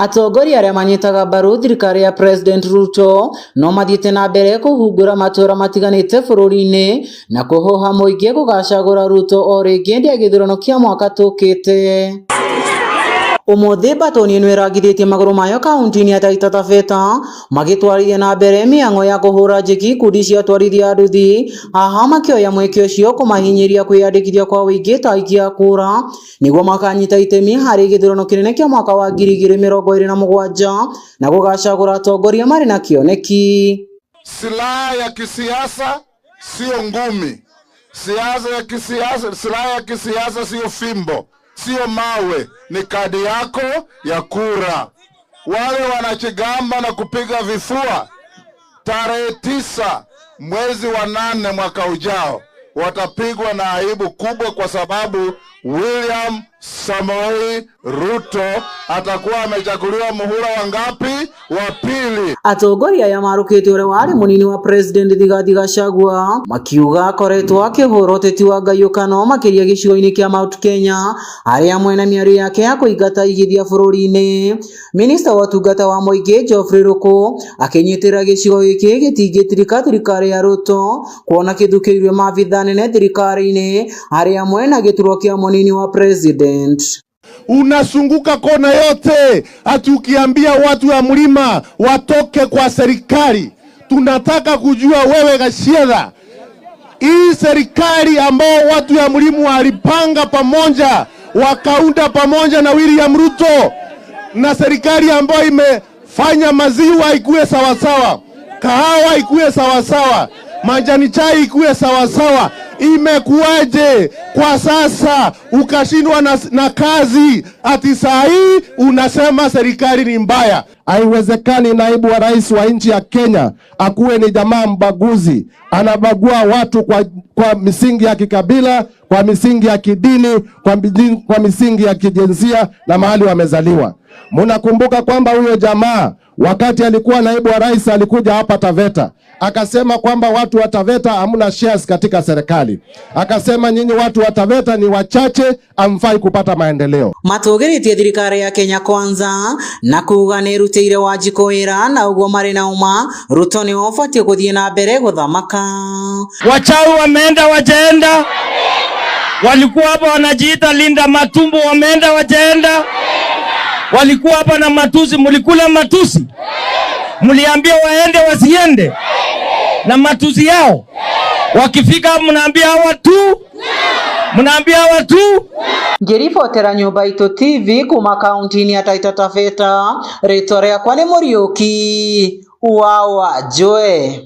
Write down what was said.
Atongoria aria manyitaga mbaru thirikari ya President Ruto no mathiete na mbere kuhungura matura matiganite bururi-ini na kuhoha muingi kugacagura Ruto o ringi ndi githurano kia mwaka tukite. Umuthi batoni ino iragithitie maguru mayo kaunti-ini ya Taita Taveta magitwarithia na mbere miango ya kuhura njiki kundi cia atwarithia a nduthi aha makioya mweke ucio kumahinyiria kwiyandikithia kwa wingi ta aikia kura niguo makanyita itemi hari githurano kinene kia mwaka wa 2027 na gugacagura atongoria mari na kioneki. Silaha ya kisiasa sio ngumi. Silaha ya kisiasa sio fimbo, sio mawe, ni kadi yako ya kura. Wale wanachigamba na kupiga vifua, tarehe 9 mwezi wa 8 mwaka ujao watapigwa na aibu kubwa, kwa sababu William Samoei Ruto atakuwa amechaguliwa muhula wa ngapi? Wa pili. Atongoria ya marukite ure wari munini wa President Rigathi Gachagua makiuga akoretwo akihura uteti wa ngayukano makiria gicigo-ini kia Mount Kenya aria mwena miario yake ya kuingata igithia bururi-ini. Minister wa tungata wa muingi Geoffrey Ruku akinyitira gicigo giki gitingitirika thirikari ya Ruto kuona kithukiirwe mavitha nene thirikari-ini aria mwena gituro kia munini wa President. Unasunguka kona yote ati ukiambia watu ya mlima watoke kwa serikali. Tunataka kujua wewe Gachagua, hii serikali ambao watu ya mlima walipanga pamoja wakaunda pamoja na William Ruto, na serikali ambayo imefanya maziwa ikuwe sawasawa, kahawa ikuwe sawasawa, majani chai ikuwe sawasawa, imekuwaje kwa sasa ukashindwa na kazi ati saa hii unasema serikali ni mbaya? Haiwezekani naibu wa rais wa nchi ya Kenya akuwe ni jamaa mbaguzi, anabagua watu kwa misingi ya kikabila, kwa misingi ya kidini, kwa misingi ya kijinsia na mahali wamezaliwa. Mnakumbuka kwamba huyo jamaa wakati alikuwa naibu wa rais alikuja hapa Taveta akasema kwamba watu wa Taveta hamna shares katika serikali. Akasema nyinyi watu wa Taveta ni wachache, amfai kupata maendeleo. Matugiritie thirikari ya Kenya Kwanza na kuga ni rutire wajiko wira na uguo mari na uma Ruto ni ofatie kuthie na mbere guthamaka. Wachau wameenda wajaenda, walikuwa hapa wanajiita Linda Matumbo, wameenda wajaenda, walikuwa hapa na matusi, mulikula matusi, muliambia waende wasiende na matusi yao. Wakifika mnaambia watu, mnaambia watu. Ngiribotera Nyumba Itu TV kuma kaunti-ini ya Taita Taveta, ritwa riakwa ni Muriuki wa Wajwe.